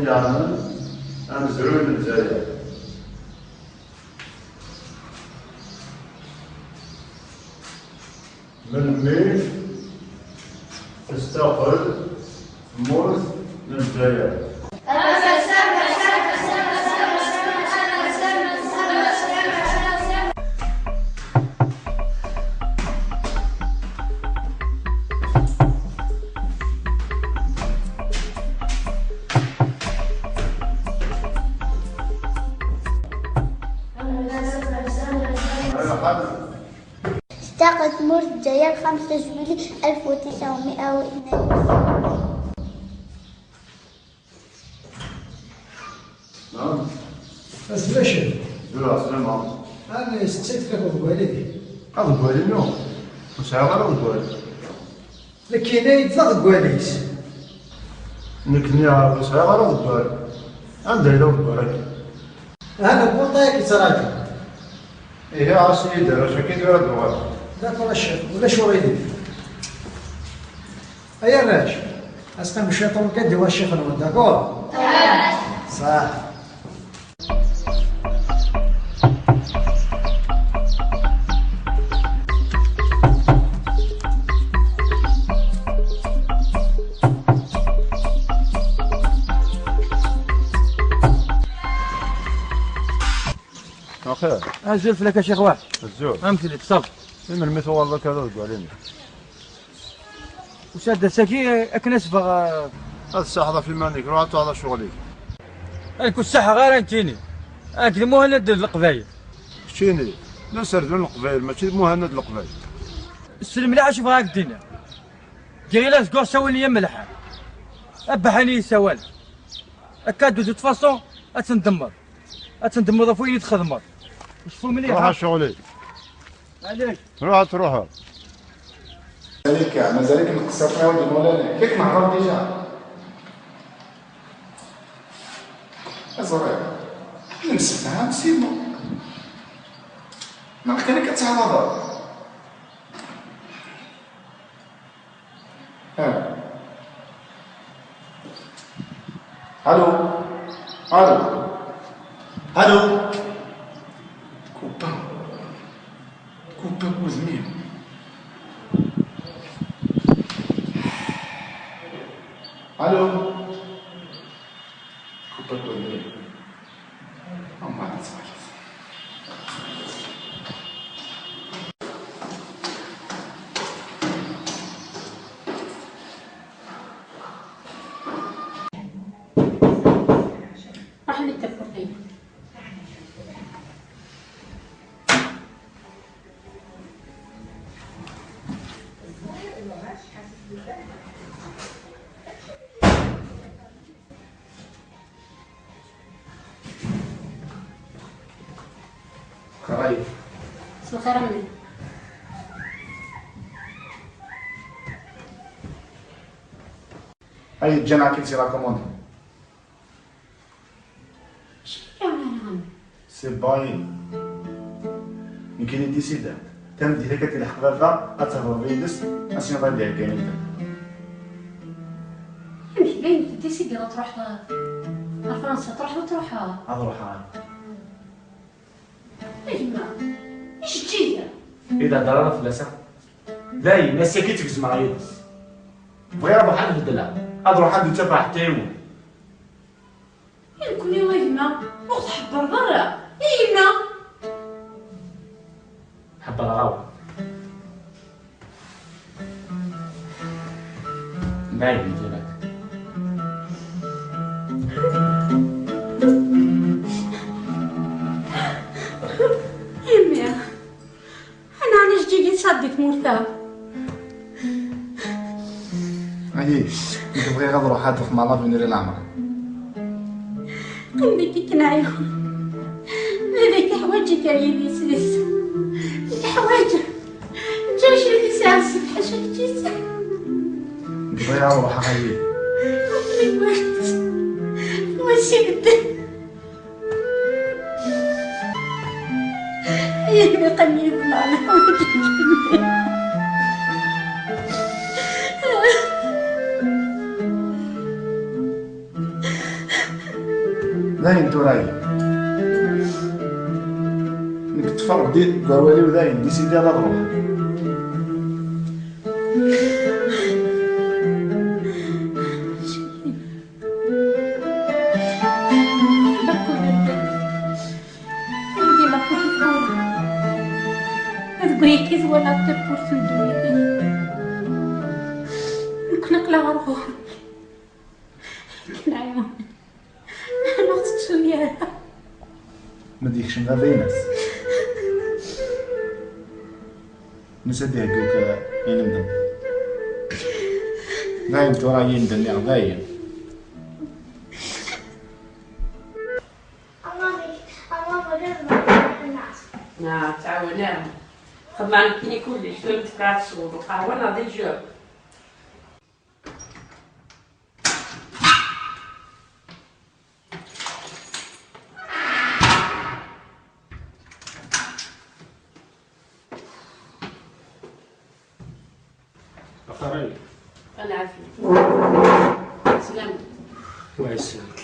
يعني أنا زرور من الجزائر. من مين تستقل مرز من الجزائر؟ استقلت مرز الجزائر 5 جويلية 1962. نعم. أسلاشن. لا سلامة. أنا ستيت فيك الغوالي. الغوالي نو. مش عارف الغوالي. لكن يطلق الغواليس. نكني عارف مش عارف الغوالي. عندي لو الغوالي. أنا بوطاك يتراجع. إيه عاصي يدير اش كيدير هاد الغوالي. ولا شو غيدير؟ أيا راج. أسمع الشيطان كدي والشيخ نود داكور؟ صح. أخير. أزول فلك يا شيخ واحد. الزول. أمثلك صبر. من المثل والله كذا تقولين. وساد ساكي أكنس هذا الساحة في مانيك روحت هذا شغلي. أنك الساحة غير أنتيني. أنك مهند القبايل. شتيني؟ لا سردون القبايل ماشي مهند القبايل. السلم لا شوف هاك الدنيا. كيلا سكور سوي لي ملحة. أبحني سوال. أكادو دو تفاصون أتندمر. أتندمر فوين يتخدمر. شوفوا مليح. روح شغلي. عليك. روح. مازالك نقصر يا ولدي مولانا كيف نعرف ديجا ازوري نسيتها نسيبو ما كان كتعرض الو كوبا وزميل الو كوبا وزميل ما نسمعش راح نتفق فيه خرايف الخير مني هاي الجنة كي لا كوموند سي باين يمكن يديسيدا تم ديالك كتلحق حقاقه اتهرب بيدس اسين غادي ديال كاين مش باين تديسيدي تروح لفرنسا تروح اروح هاي ايما ايش تجي إذا ضرر فلسة لا يمسي كي تكزم عيدس بغي راه بحال الدلا أضرو حد يتبع حتى يموت يكون يا ايما وقت حبر برا ايما حب الغاو نايم ديالك ايما انا علاش جيت صدق مرتاح عييش نبغي غير نروح هاتف مع لافينير العمر عندك كنعيو هذيك حوايجك يا سيس الحوايج جاش لي ساعة الصبح شفتي نبغي نروح هاي وسيد يبي قنيت معنا داين توراي نك تفرق دي قوالي وداين دي سيدي على الروح كيف ولا تبور في الدنيا نقلق روحي نعم انا خصك شويه ما ديكش من بيناس نسدي هكوك يندم دايم تورا يندم يا دايم نعم تعاوننا خدنا كيني كلش شلون تفرات الصور وقهونا دي جو أخري انا عارفه سلام الله يسلمك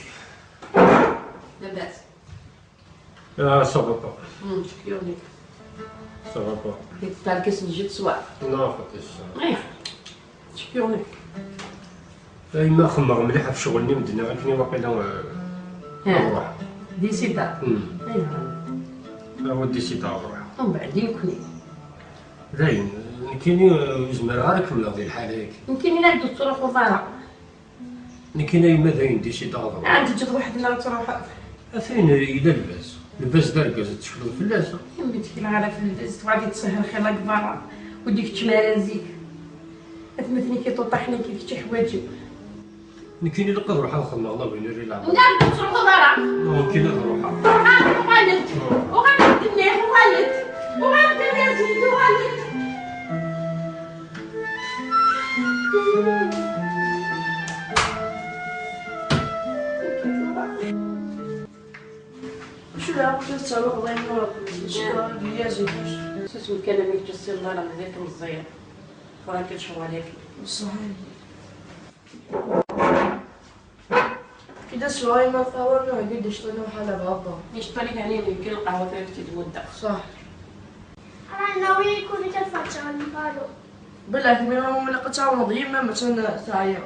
لاباس صافا با شكيوني صافا با ديك تاركس نجي تسوى لا خاطيش ايه شكيوني دايما خمر مليح في شغلني مدنا غير واقيلا نروح دي سيدا ايه هو ديسيدا نروح ومن بعد يمكنني داين كايني يزمر غير كمل هذه الحاله هيك يمكن نعدو تروح وفارة كاينه يما داين ديسيدا نروح عندي جد وحدنا تروح فين إلا لباس دركز تشكلو فلاسة بنتك العارف اللباس وغادي تسهر خير كبارة وديك تشمارازيك مثني كي طوطحني كي شي حوايجي كاينه لقى روحها وخمر الله بين الري لعبة نعم تروح وفارة كاينه روحها وغالد وغالد الدنيا وغالد وغالد يا سيدي وغالد شو لا قلت تسوق الله ينور شكرا بياجي سوس مكلمك جسي الله راه هذاك مزيان فراك نشرو عليك صحيح كده شوية ما فاورنا وجد اشترينا حلا بابا يشتري يعني يمكن القهوة فيك تتودع صح أنا ناوي يكون كيف تشعل مقالو بالله ما لقيت مضيين ما مثلا ثايا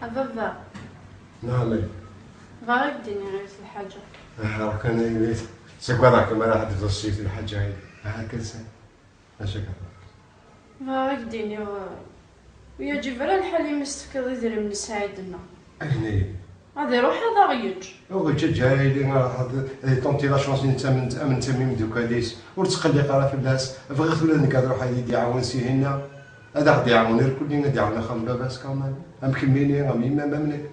أبابا نعم غير الدنيا غير الحاجة راك انا يبيت سكوا راك ما راح تفصيت الحاجه هاي هكا سا اش غير الدنيا ويا جبران الحالي مستكر يدري من سعيدنا اهني هذا روح هذا غيج او جاي لي هاد طونتي لا شونس من تميم دوكاليس وتقلق راه في الناس بغيت ولا نكاد روح هادي يعاون سي هنا هذا غادي يعاوني الكل غادي يعاون خام لاباس كمان مكملين راه ميما مملك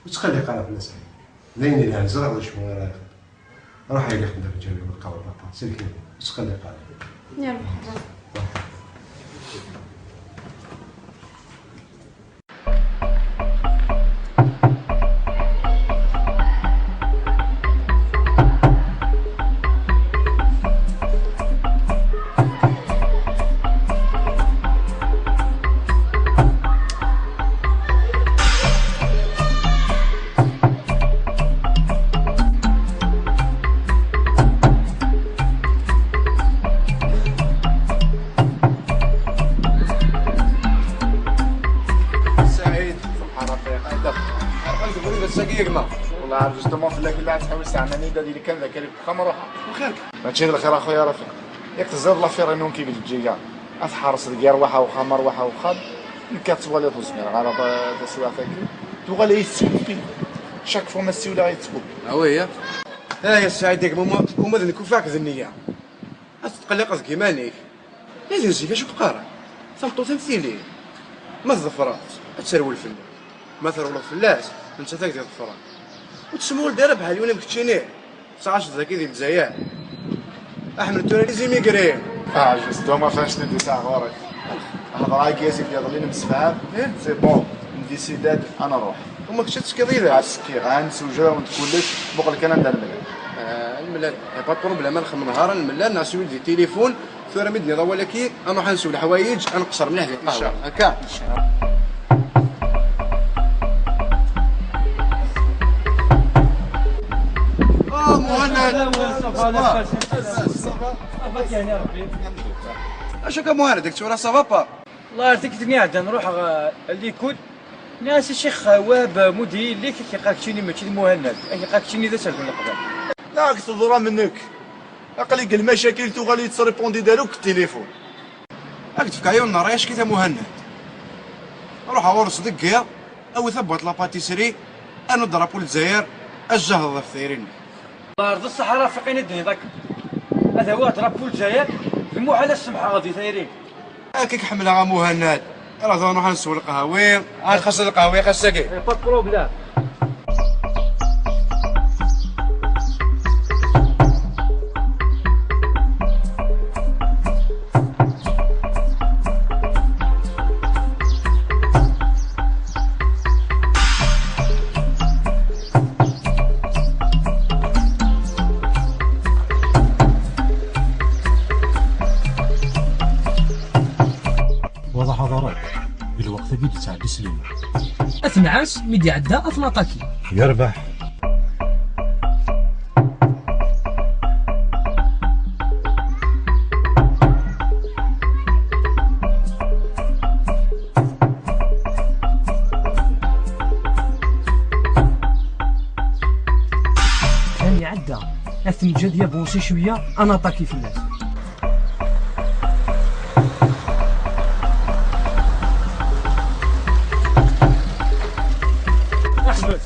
وتقلق راه في الناس لين الهزر ولا شنو راه روح هاي اللي خدام في جانب القهوه سلكي وتقلق راه يا رب والله عاد جوستومون في الاكل بعد تحاول تعملني دادي اللي كان ذاك اللي بخمر روحها وخيرك ماشي الخير اخويا رفيق ياك تزاد لافير انهم كيف تجي اتحرص ديال روحها وخمر روحها وخاد كتسوى لي توزمير على تسوى فيك تبغى يتسوق شاك فوا ما السيوله غيتسوق وي ها يا السعيد ديك هما ذنك فاك ذنيا تقلق كيما نيك لازم نجي شو قارع ثمطو تمثيلي ما تظفرات تسرول الفن ما ثرول الفلاس انت ثاك ديال الظفرات وتسمول دايره بحال يونا مكتشينيه 19 ذاك ديال مزيان احمد التوناليزي ميكري جوستومون فاش ندي ساعه غورك هضره كياسي في يضلين مسفعات سي بون نديسيداد انا نروح وما كنتش تسكي ذا اسكي غنسوجا ونتكلش بقول لك انا ندير الملال با بروبليم نخمم نهار الملال ناسيو دي تليفون ثورة مدني ولكن انا راح نسول الحوايج نقصر مليح ديال القهوه هكا مهند اش هكا مهند دكتور صافا با الله يرضيك تنيا نروح ليكول ناس الشيخ وهب مدير اللي كيقاكشيني ماشي المهند كيقاكشيني ذا سالفه قبل لا كتضرى منك اقلق المشاكل تغالي تريبوندي داروك التليفون اكتب في عيون النار اش كيتا مهند روح اورس دكيا او ثبت لاباتيسري انا درابو الجزائر الجهض الثيرين الله يرضي الصحراء فقين الدنيا ذاك هذا هو درابو الجزائر المحاله السمحه غادي ثايرين هاكيك حملها مهند راه نروح نسول القهوي عاد خاص القهوي خاصك با بروبليم وضع حضارات بالوقت بيد تعدي سليمة أثنعاس ميدي عدا أثناطاكي يربح ثاني عدا أثنجد يا بوسي شوية أنا طاكي في الناس احمد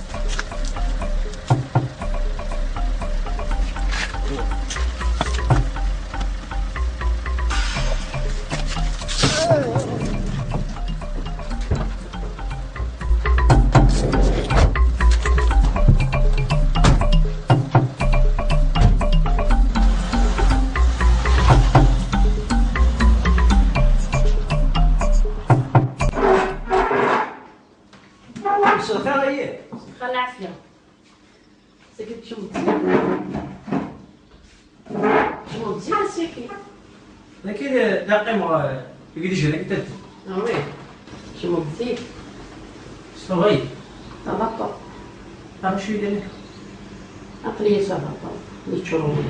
خلي عافية سكت شو مزيان سكت لكن لا قيمة يقدر يجي لك تد وي شو مزيان صغير تبطل أنا شو يدير عقلية سبطل يتشرون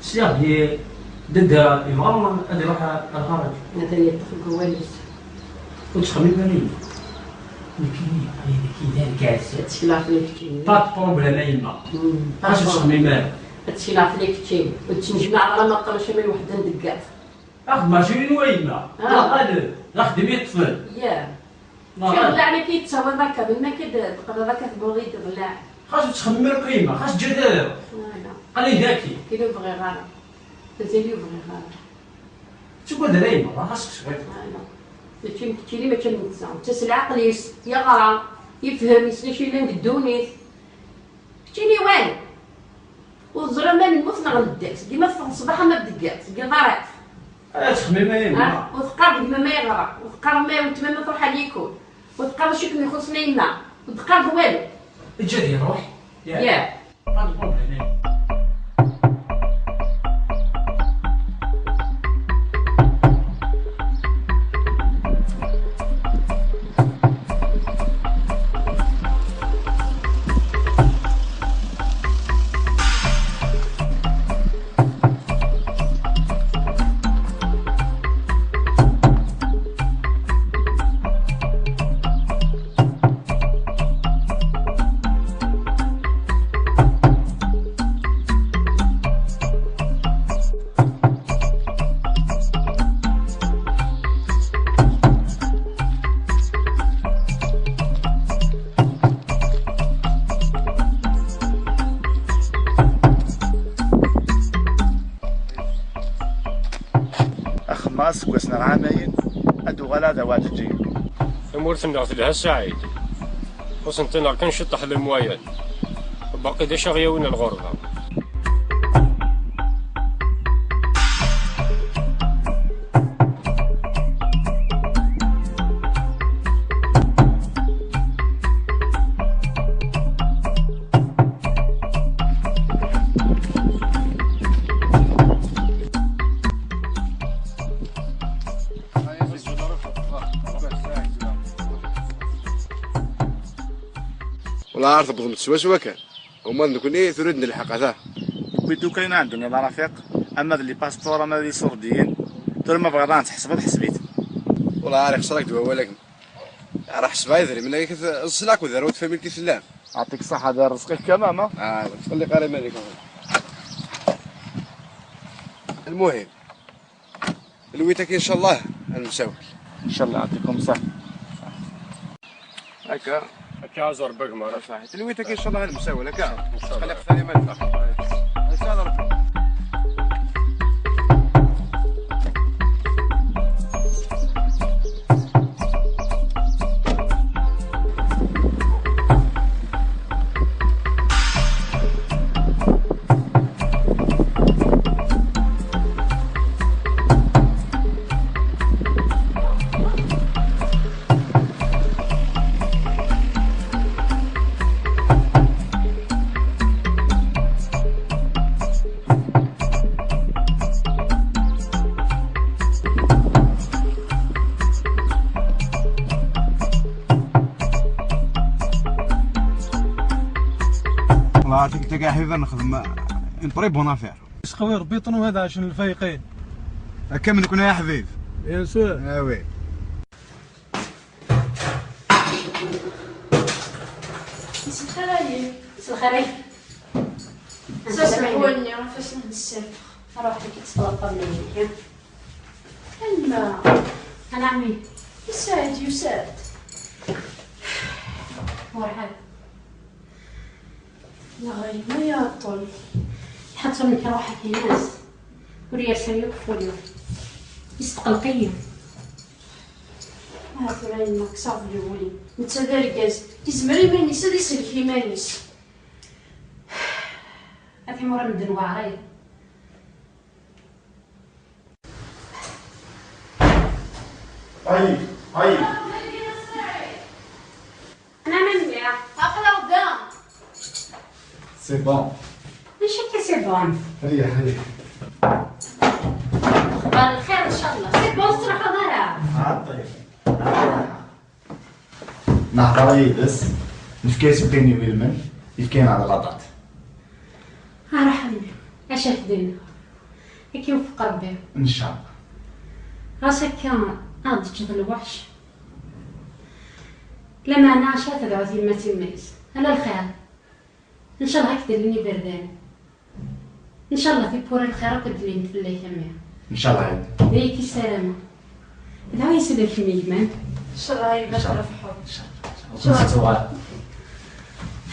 سياق هي ضد إمام أدي روح الخارج هذا يتخذ كواليس وتخمي بالي كي داير كاس هادشي لا فليك تشين با بروبليم يما اش تخمي مال هادشي لا فليك تشين وتنجمع راه ما قراش ما وحده ندقات اخ ماشي ويما لا خدمي الطفل ياه كيغلع عليك يتساوى ذاك بما تقرا ذاك تبغي تغلع خاص تخمم القيمه خاص تجي دابا قال لي ذاكي كي لو بغي غالا تزيد لو بغي غالا تقول دايما ما خاصك تبغي هادشي كتشيلي ما تنسى تسل عقلي يقرا يفهم يسنى شي اللي ندونيت كتشيلي والو والزرا ما من مثنى غندات كيما في الصباح ما بدقات كي ضرات تخمم يما وثقار كيما ما يغرى وثقار ما وتما تروح عليكم وثقار شي كيما يخصنا يما وثقار والو اجا يروح ياه با بروبليم خماس كوسنا العامين ادو غلا ذوات الجي امورتنا في لها السعيد وسنتنا كنشطح الموايد باقي دا شغياوين الغربه ولا عارف بضم تسوا سوا كان وما نكون ايه تريد نلحق هذا ويدو كاين عندنا لا رفيق اما اللي باسبور اما اللي سردين دول ما بغينا تحسب حسبيت والله عارف خسرك دوا ولكن راه حسبها يدري من السلاك وداروت فهمي كيف اللام. يعطيك الصحة دار رزقك كمامة. خلي قاري مالك. المهم الويتك ان شاء الله المساوي ان شاء الله يعطيكم الصحة. هكا زور بق ما صحيح الويتك ان شاء الله المساوي هكا خلي قاري مالك. ان شاء الله ربي. عرفتك انت كاع حبيبي نخدم ان بري بون افير. صغير بيطنو هذا عشان الفايقين. هكا من كنا يا حبيب. بيان سور. وي. مسا الخير. مسا الخير. سامحوني راه فاش نسافر. روح لك تطلب مني. الماء. انا عمي. يساعد. مرحبا. لا غير ما يعطل. حتى منك روحك يا ناس. وريا سميوك فوليو. يستقلقيا. هذا راينك صافي ولي. انت داركاز. يزمر يمانيس هادي يسلك يمانيس. هاكي مورا ندن واعرين. هاي انا منبيع. عقله قدام. سي بون. ماشي كي سي بون. هيا اخبار الخير ان شاء الله. سي بون تروح لدارها. عطيك نهضر يدس نفكيس بيني ويلمن يفكين على الغلطات. راح اش هدينا هيك يوفق ربي ان شاء الله. راسك كان عاد تشغل الوحش لما انا شات دعوتي ما تميز انا الخير ان شاء الله هكذا ليني بردان ان شاء الله في بور الخير كدلين في الله يسميها ان شاء الله هيك السلامه دعوا يسلك ميمان ان شاء الله يبارك في حب. ان شاء الله.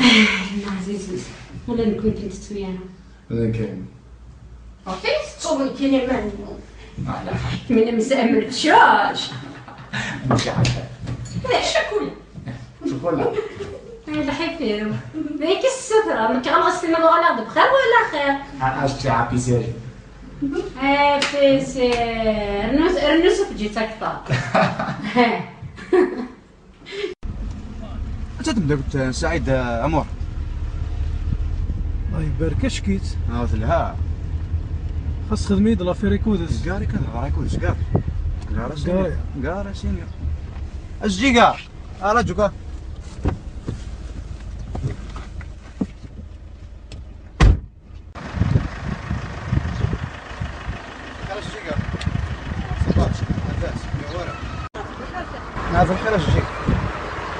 يا عزيزي ولا نكون كنت تسويانا ولا كاين. اوكي تصوبني كاين يمان. من مسامر شاش. ماشي حاجة. لا شكون. شكون. هذا حيفيرو. هيك السترة ما كغلغس لنا بغلا بخير ولا خير. اش تعبي سيري. في سير رنوس في جيتك طاب. انت تبدا قلت سعيد امور. الله يبارك اشكيت. لها. خاص خدمي د لافير ريكودس. كاري كان ريكودس كار. كار سينيور. اش جي كار؟ راجو كار. هذا الخير اش جي؟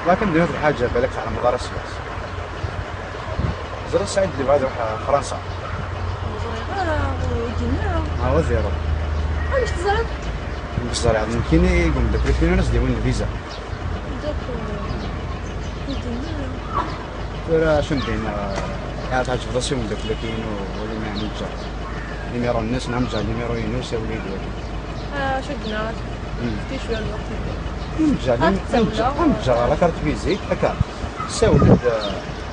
لكن بدي نهضر حاجه بالك على مدار السياس. زرت سعيد اللي بعد روح فرنسا. هو زيرو. علاش تزرب؟ بصراحه عاد ممكن يقوم داك الفين ونص ديال الفيزا. راه شنو كاين قاعد حاجه في راسي وداك اللي كاين ولي ما عندي جا. نيميرو الناس نعم جا نيميرو يونس يا وليدي. شدنا في شويه الوقت. نرجع على كارت فيزيت هكا ساولد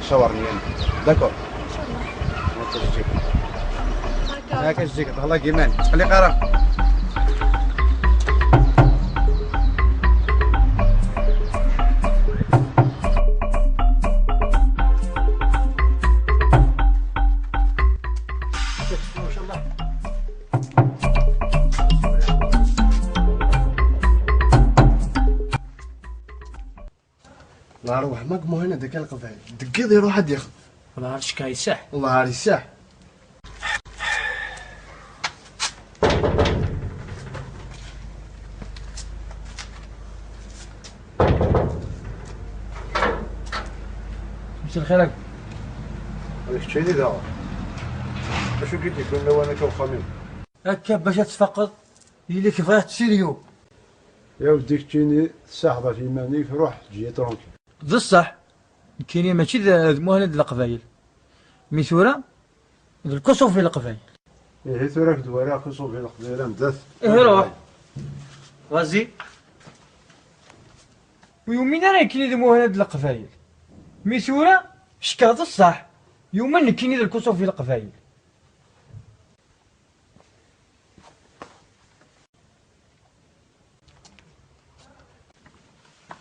شاورني داكور ان شاء الله هكا تجيك الله كيمان تخلي قرا لا روح ماك مو هنا داك القبائل دقيق يروح حد ياخذ والله عرفتش كايساح والله عارف الساح مساء الخير. هذاك تشيني دابا اشنو كيدير كنا وانا كنخمم هكا باش تفقد إلا كيف سيريو. يا ودي تشيني الساحبه في مانيك روح تجي ترونكي بصح كاينين ماشي مهند القبايل ميثورة الكسوف في القبايل. إيه تراك دوارا كسوف في القبيله مدث. إيه روح غازي ويومين راه كاين مهند القبايل ميثورة شكاط الصح يومين كاين الكسوف في القبايل.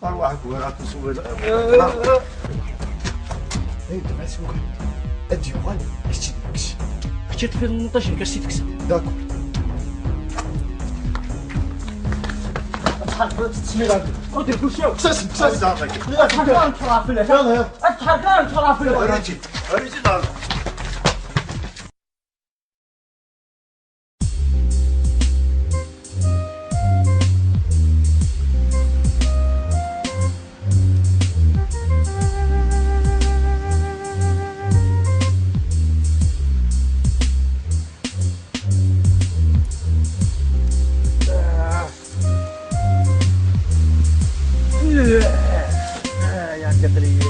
أرواح دوارا كسوف اي دابا سوق الديوان اش تدكش حتى في 18 كاش تكسب. داكور تحرك تسمير هذا ودير كلشي كساس داك لا تحرك ترافل يلا تحرك ترافل ريتي دار يا قدريك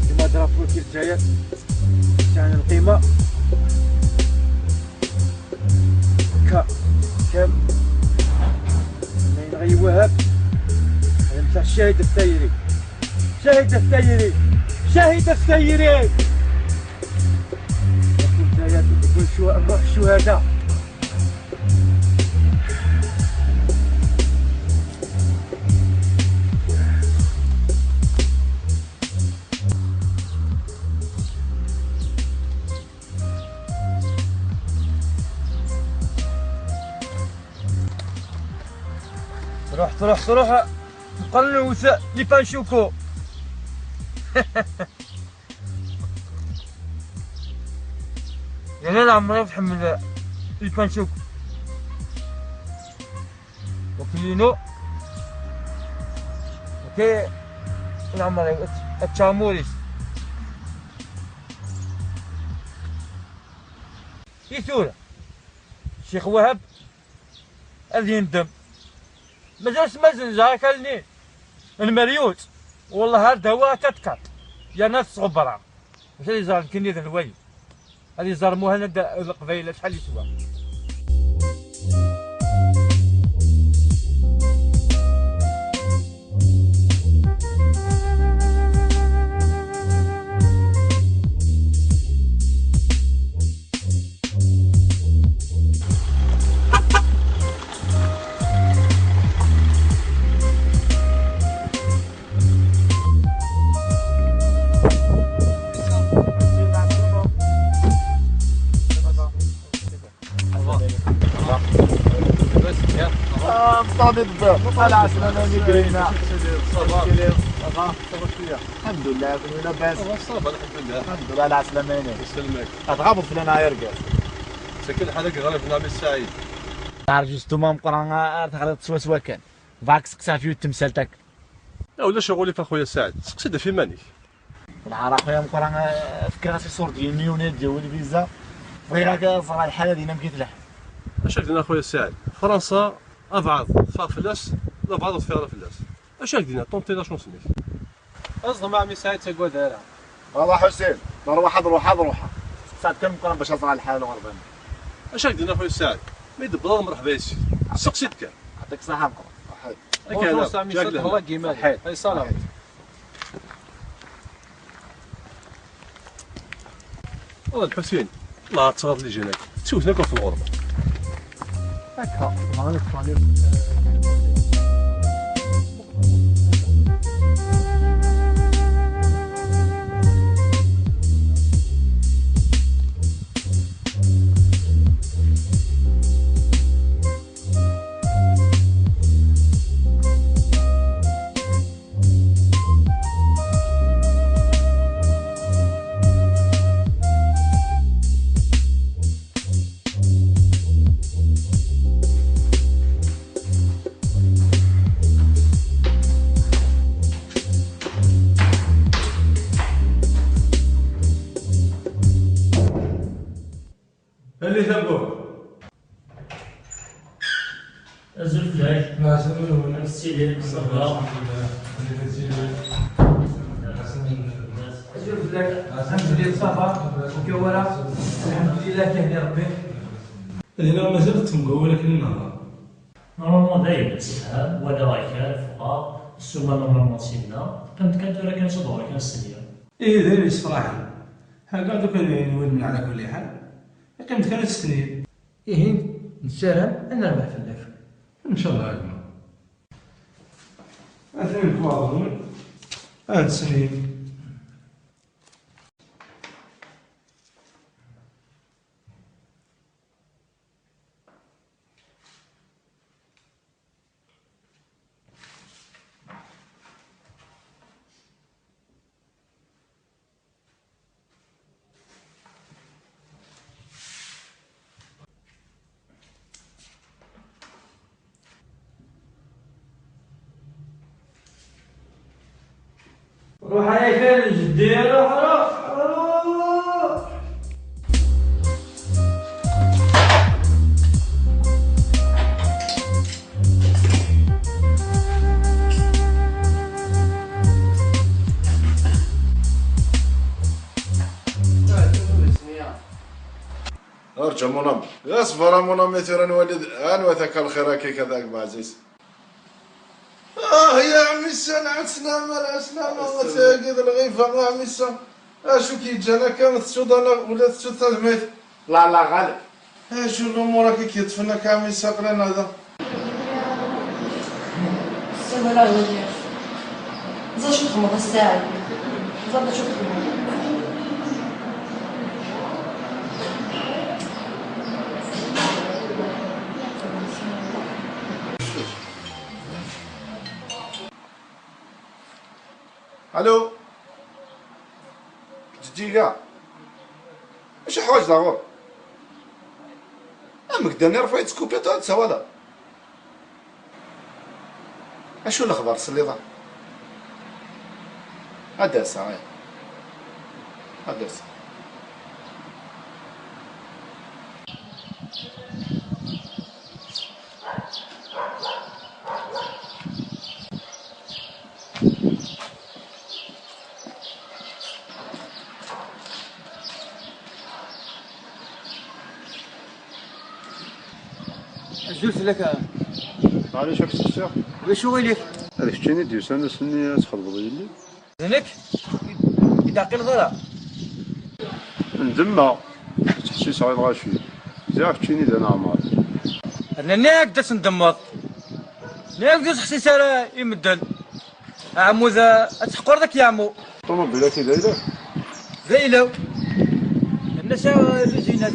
كما ضربوا كي الجزائر يعني القيمة كم من غير وهب هذا متاع الشاهد الثايري شاهد الثايري شاهد الثايري يقول الشهداء. تروح نقلوس لي بانشوكو. يعني انا عمري نتحمل البانشوكو وكلينو اوكي انا عمري التشاموريس يسورة الشيخ وهب هذا يندم مازال جا كالني المريوت والله هاد هو كتكات يا ناس صغبرة ماشي اللي زار كني ذا الوي هذه زار مهند القبيلة شحال يسوى. طالع سناني قرينا الحمد لله كنا لاباس الحمد لله على سلاماني يسلمك تغابط في لنا يرقص سكن حدك غالب في نعم السعيد تعرف جوستو ما مقرا تغلط سوا كان فاك سقسا فيو تمثالتك لا ولا شغولي في اخويا سعد سقسي في مانيك العراق خويا مقرا فكرة في صور ديال المليونات ديال الفيزا غير صرا الحاله ديالنا مكيتلح اش عندنا اخويا سعد فرنسا ابعض فلاس لا بعض فيها فلاس اش عندنا طونطينا شنو سميت اصلا مع عمي سعيد تقعد هنا والله حسين روح سعد كم مقرا باش اصرا الحاله وغربان اش عندنا اخويا سعد ما يدبر مرحبا ياسي سقسيت كان يعطيك الصحه مقرا هكا هذا عمي سعيد الله كيما هاي صلاه والله الحسين الله تصغر لي جناك تشوفنا في الغربه هكا ما غنطفى اللي تبقوا أزف لك لا سلام السيدي صباح أزف لك الحمد لله صافا وكورا الحمد لله كيهدي ربي. هنا مازال تمقوا ولكن النهار نورمالمون دايما السحاب ولا غيكال الفقار السومه نورمالمون سيدنا كانت راه كنصدور كنستنيا. ايه داير صراحه هكا دوك نولمن على كل حال قيمت كانت سنين. إيه نسالم أنا نربح في اللف ان شاء الله هكذا. اثنين كواضرون هاد سنين. روح عليك الجدي روح. ارجع منام يا صفر منام يثير نولد انوثك الخير كي كذاك بعزيز. يا عمي السنة عسلامة العسلامة وتاقيد الغيفة يا عمي السنة اشو كي جانا كانت تسود انا ولا تسود تلميذ. لا غالب اشو الامور كي كيطفنك يا عمي الساقرين هذا. السلام لا ولدي زاد شو تخمض الساعة زاد شو تخمض. الو جدي كاع اش حوايج ضروري امك داني رفعت سكوبيت هاد سوالا. اشو الاخبار السليطه هداسه هاي هداسه. زلت لك معليش راك تفسر واش هو لك هذاك الشيء ديال سنه سني تخلبط لي زينك يداقي الغلا ندمه تحسي صغير غاشي زعف تشيني انا عمار انا ناك داس ندمض ناك داس حسيس راه يمدن عمو ذا تحقر ذاك يا عمو طوموبيله كي دايره زايله الناس زينات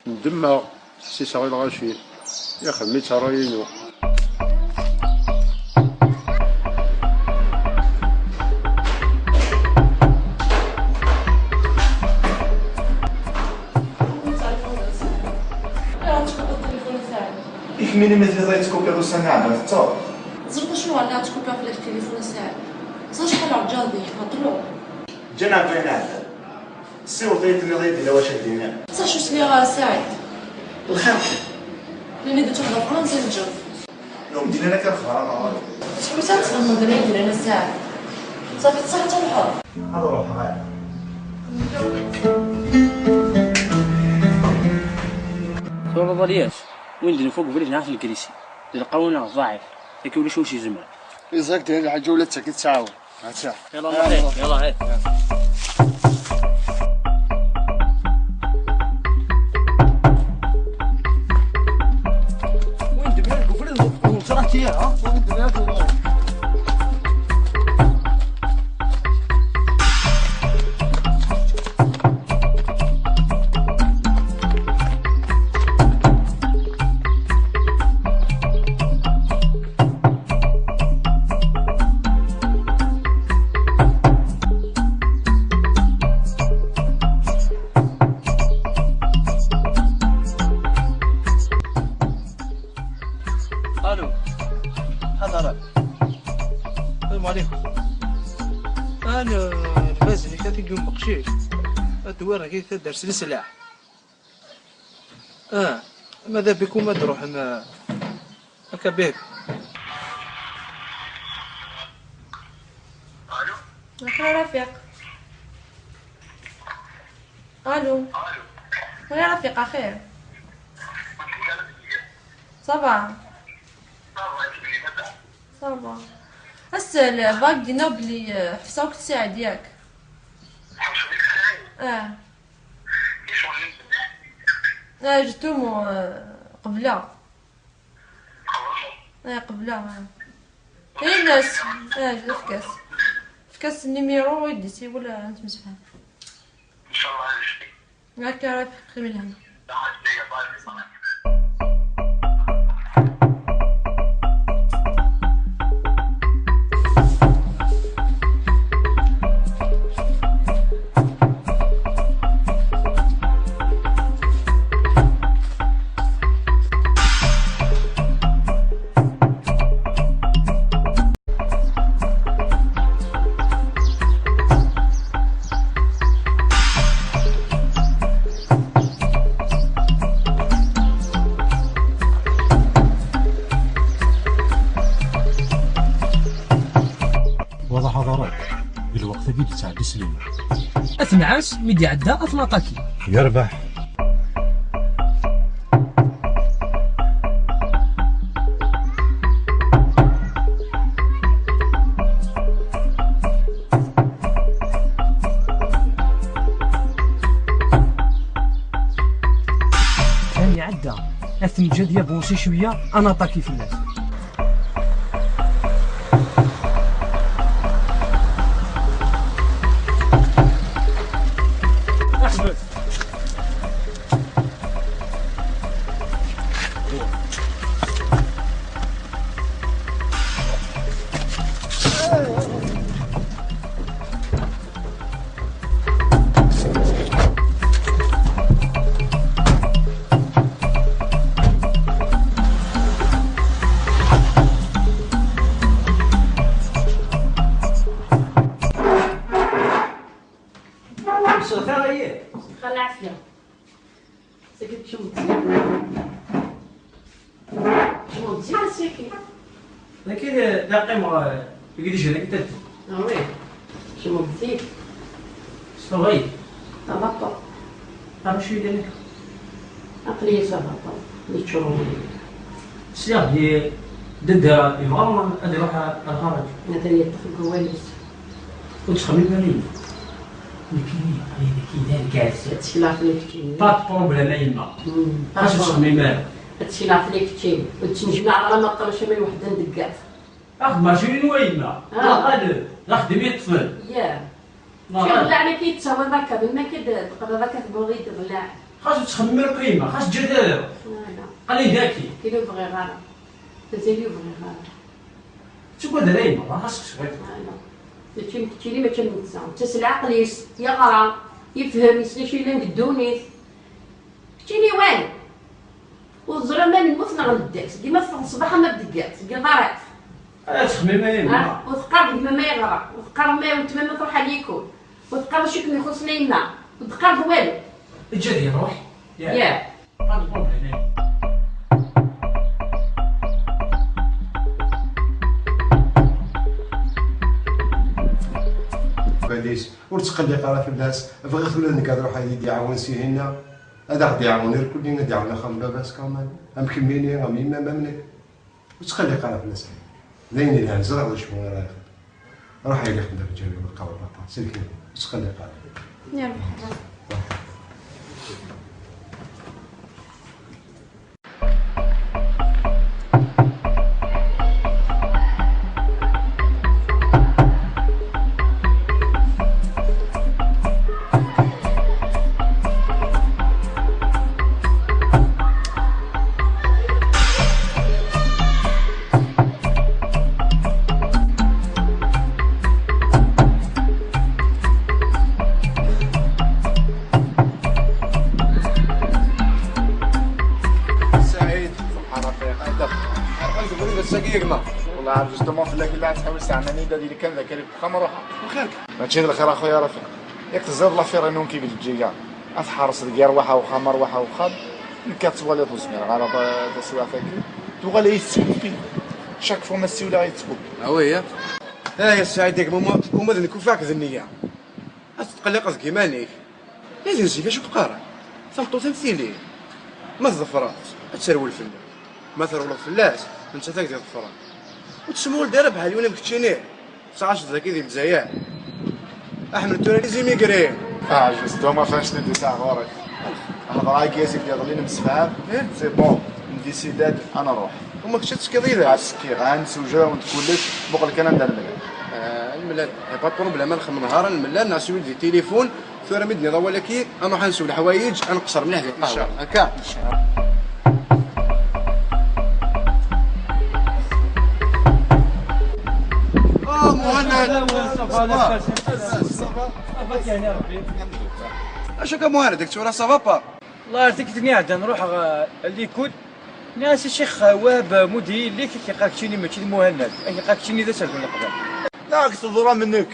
ندمه تحسي صغير غاشي يا خمي تراينو يكميني مثل زي تكوبي روسا نعم تصور زرت شنو على تكوبي في التليفون ساعة زاد شحال عرجال ديك هضروا جانا بين عدد السيور ضيت اللي ضيت إلا واش هدينا صح شو سميها ساعد الخير لاني درت واحد فرنسا نجرب يوم دينا لك الخبر شكون تنظم مدنيا ديال انا ساعد صافي تصح حتى الحر هذا روح غير صورة ضلياش وين دنا فوق بليش نعرف الكريسي القونا ضعيف ياكل ولا شي زمان إذاك داير الحاجة ولا تاكل تعاون هاتشا يلا هيك يلا هيك وين دبنا الكفر وصرحتي ها وين دبنا الو حضرت السلام عليكم انا الفاز اللي كانت يقوم بقشيش الدوار كي درس السلاح ماذا بكم ما تروح ما هكا بيك. أخي رفيق. الو. وين رفيق اخير؟ صباح. صباح. هسه باك دينا بلي حفصة الساعة ياك. جبتهم قبلها. قبلها. هي الناس جبت في كاس النيميرو يدسي ولا انت مسفها. ان شاء الله هذا الشيء. هكا خير من الهم. واضح حضرات بالوقت ذي تساعد سليم أثنعاس ميدي عدا أثناطاكي يربح. ثاني عدا أثنجد يا بونسي شوية أنا طاكي في الناس. خلي عافية. سكت شو مزيان ساكن. لكن داقي ما يقدرش هذاك تد. وي شو مزيان. صغير. تبطل. أنا شو يدير؟ أقلي تبطل. اللي تشوفه. سياق هي ضد يبغى أدي روح الخارج. مثلا يتفق والس. وتخمم بالي. لكن هذيك كاع تشلاف ليك تشين. بات بروبليم يما. اش تخمم مالك؟ تشلاف ليك تشين وتنجمع على ما طرش من وحده ندقات. ماشي وين ويما. قال نخدم يطفل. ياه. شغل عليك كيتساوى ذاك بما كتقرا ذاك تبغي تضلع. خاص تخمم القيمه خاص تجدد. قال ذاكي. كي يبغي غير تزيد يبغي غير. شو قد دايما خاصك شويه. كتيري ما كنتسا تسل عقل يقرا يفهم يسني شي اللي ندونيت كتيري والو والزرا ما من مثنى غنداك ديما في الصباح ما بدقات قضارات تخمم يما وثقار ديما ما يغرى وثقار ما وتما تروح عليكم وثقار شي كون يخصني يما وثقار والو الجدي روح ياه هذا بروبليم كويس وتقلق على في الناس بغيت ولا نقدر روح يدي يعاون سيهنا هذا غادي يعاون كلنا ديالنا خم لاباس كمان ام كميني ام يما منك وتقلق على في الناس زين الان زرع ولا شنو راه روح يلي خدام الرجال والقوى البطا سلكي تقلق على يلا والله عارف جوستومون في اللي عاد تحاول ساعه نيدا ديال كان ذاك اللي بخا مروحه وخيرك ماشي الخير اخويا رفيق ياك تزاد لافير انهم كيف تجي كاع اتحرص ديال روحها وخا مروحه وخا كتبغى توزمير على تسويع فاكر تبغى لي يتسوق شاك فوا ما السيوله يتسوق وي ها يا السعيد ديك هما ذنك فاك ذنيا تقلق كيمانيك لازم نجي فاش تقارن ثمطو تمثيلي ما الظفرات تسرول فلا ما ثرول فلاس انت ثاك ديال الظفرات وتسمول دايره بحال يونا مكتشيني 19 ذاكي ديال الجزائر احمد التونسي زي ميغري جوستو ما فاش ندي تاع غورك هضر هاك يا سيدي غادي نمسفها سي بون نديسيداد انا نروح وما كنتش تسكي لا تسكي غنسوجا ونتكلش بوق لك انا ندير الملال با بروبليم نخمم نهار الملال نعسو دي تليفون ثورة مدني ولكن انا حنسول الحوايج نقصر مليح ديال القهوه هكا ان شاء الله. مهند اش هكا مهند دكتور صافا با الله يرضيك عاد نروح اللي كنت ناس الشيخ وهب مدير اللي كيقاكشيني ماشي مهند كيقاكشيني ذا سالفه قبل لا كتضرى منك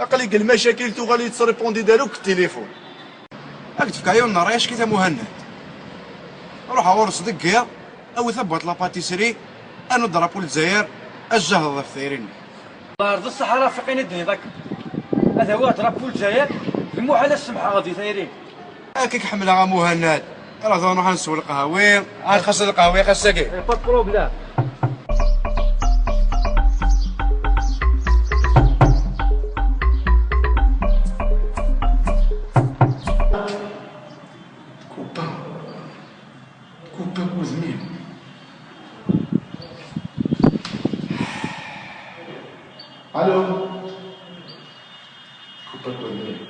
اقل قال المشاكل تو غادي تريبوندي داروك التليفون راك تفك عيون النار اش كيتا مهند روح اورس دقيا او ثبت لاباتيسري انا ضربوا الجزائر الجهد الثيرين الله يرضي الصحراء فيقين الدنيا ذاك هذا هو ضربوا الجزائر المحال السمحه غادي ثايرين هاكيك حملها مهند راه نروح نسول القهوي عاد خاص القهوي خاصها كي با بروبليم كوبا وزميل الو كوبا وزميل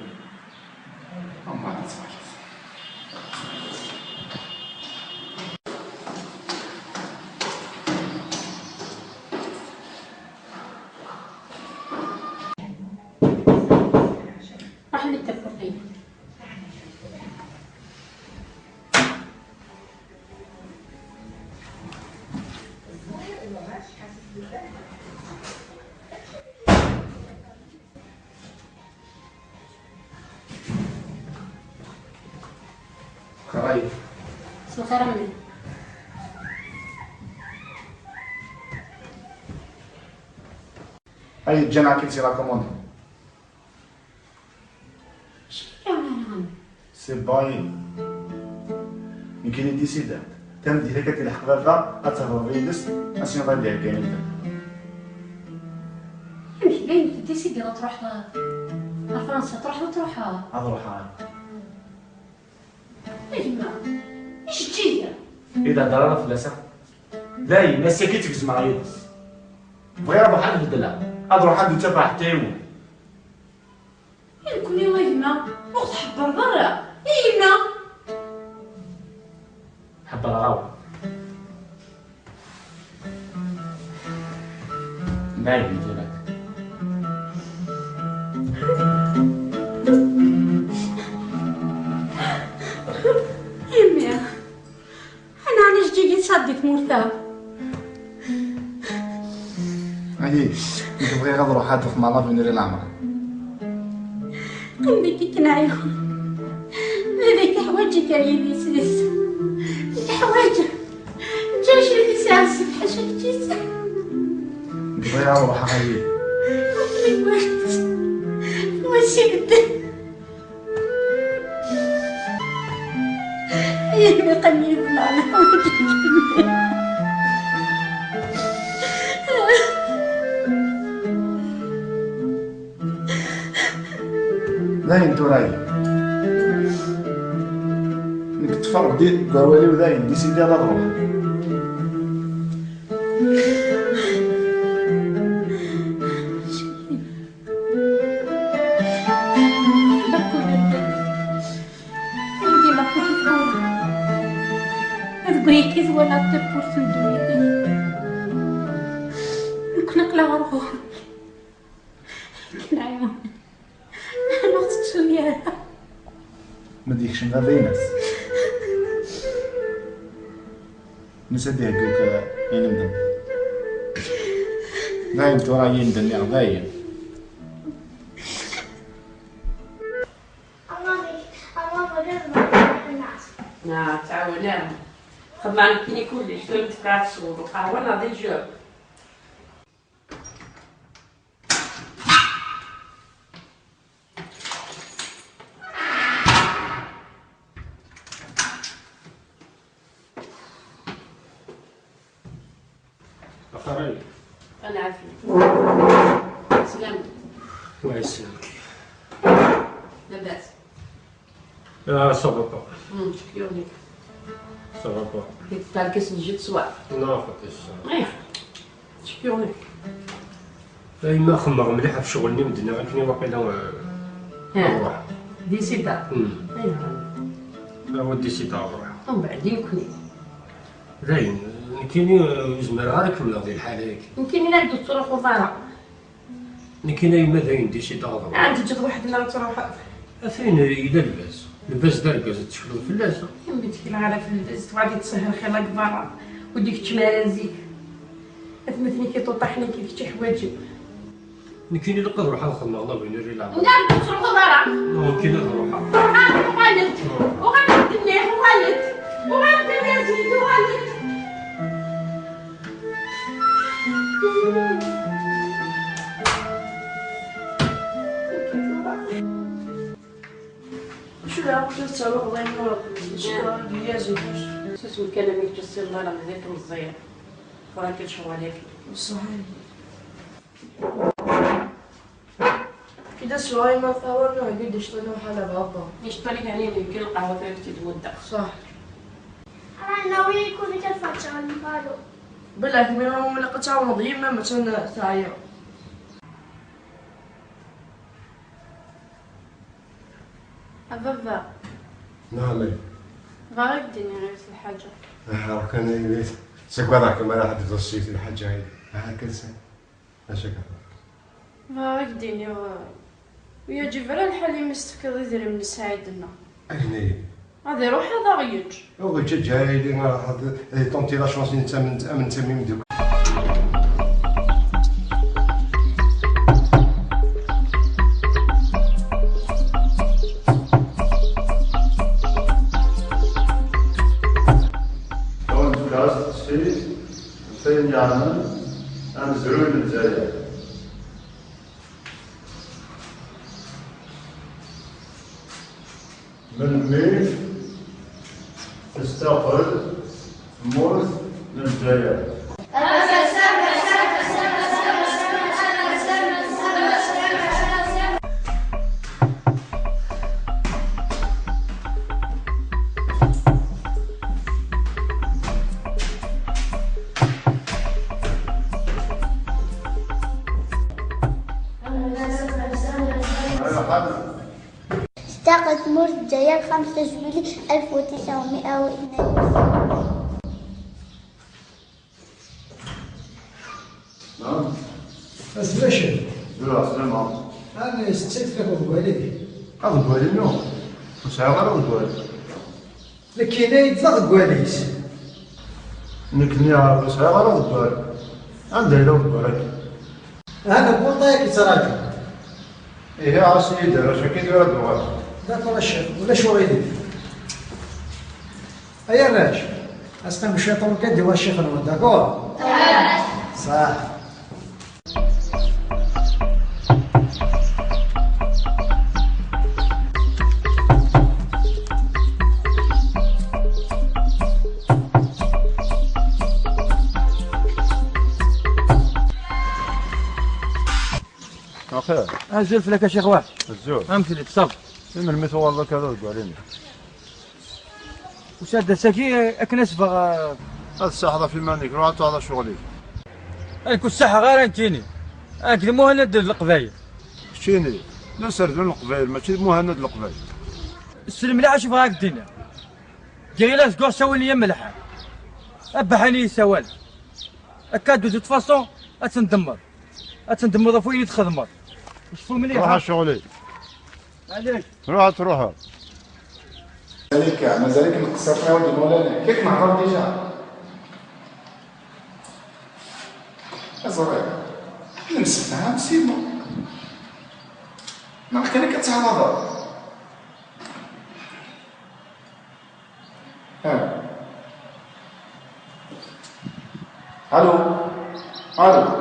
ما تسمعش راح نتفقين خرايف سلطة رمي هاي الجامعة كنتي لا كوموند سي باين يمكن ديسيدات تم ديالك كتلحق بابا اتفر فيدس اسينو غادي كاين مش باين ديسيدي تروح لفرنسا تروح اروح اجمع ايش تجي اذا ضرر فلاسه لا الناس كي تفز مع يدس بغي راه بحال الدلع اروح عند تبع حتى يموت يكون يلا يما وقت حبر برا يما حب الغاوي نايم ديالك يما انا علاش جيت صديت مرتاح هادي نبغي غير نروح هاتف مع لافينير العمر قلبي كنعيو هذيك حوايجك يا يديس الحوايج جاش لي ساعة الصبح شفتيس نبغي نروح هادي واشي قدام يا قلبي على لا انتو راي انك تفرق دي قوالي وذاين دي سيدي على روح بغيتي ولا تبور في الدنيا نقلق لها روح كنعيون انا تسوليها ما ديكش من غير ناس نسدي هكاك يندم نايم ترى يندم يا غايب تعاونام خدمة كيني كلش تولي تفكر الصور وقهوة ناضي الجو. أخري أنا عارفة. سلام. الله يسلمك. لاباس. صافا با. شكرا لك. صافا با. ديك تاع الكاس نجي تسوى. لا خوتي. ايه. شكرا لك. ما خمر مليحة في شغلني مدنا غير واقيلا نروح. ديسيدا. ايه. هو ديسيدا نروح. ومن بعد يمكن. زين كاينين زمر عارف ولا ذي الحالة هيك. يمكن إلا ندو تروح وفارة. كاينين يما داين ديسيدا نروح. عاد تجي واحد نهار تروح. فين إلا لباس داركاز تشكلو فلاسة. بنتك العالة في اللباس وغادي تسهر خير كبارة وديك تشمارازيك. مثلي كي طوطحني كيف شي حوايج. كاين اللي نروح نخدم الله بين الرجال. نعم تروح وفارة. كاين نروح. وغلط وغلط الدنيا وغلط الدنيا زيد وغلط. شو لا تسوي الله ينور شكرا يا زيدوش سوسو كلامك تسير الله راه هذيك مزيان وراك كنشوف عليك صحيح كده شوية ما ثورنا قد اشترينا حلا بابا يشتري يعني يمكن القهوة فيك تتودع صح أنا ناوي يكون كالفتشة المقالو بالله كمين هم لقيتها مضيمة مثلا ثاير بابا نعم غير الدنيا غير الحاجة. راك انا يبيت سكوا راك ما راح تدوسيت الحاجة هاي هاكا سا اش غير الدنيا ويا جبران الحليم استفكر يدري من سعيدنا. أجنبي. هذا يروح هذا غيج. هو جاي لي راح تونتي لا شونس من تميم دوك. فين يعمل أمزرون الجزائر من ميف تستقل مرث للجزائر اشتقت مرت جيال 5 جويلية 1992. نعم. أسمشي. لا سلامة. أنا ستيت لك الوالدي. هذا الوالد نو. وسعى غير الوالد. لكن يطلق الواليس. نكني عارف سعى غير الوالد. عندها لو الوالد. أنا بوطيك تراجع. إيه عاصي يدير اش كيدير هاد الوالد. ذاك ولا الشيخ ولا شو غيدير. أيا الراج. أسمع الشيطان كدي والشيخ نود داكور. صح. أخير. الزلف لك يا شيخ واحد. الزلف. أمثلي تصب. من المثل والله كذا تقولين. وشاد ساكي أكنس بغا. هذا الساحة في المانيك روح هذا شغلي. أنكو الساحة غير أنتيني. أكل مهند القبايل. شيني؟ لا سردون القبايل ماشي مهند القبايل. السلم لا أشوف هاك الدنيا. جيلا سكور سوي لي ملحة. أبحني سوال. أكادو دو تفاصون أتندمر فوين تخدمر. شوفوا مليح. روح شغلي. عليك. روح تروح. مازالك مقصر في ولدي مولانا كيف نهضر ديجا أزرق نمسكها مسيبو ما كان كتهضر الو الو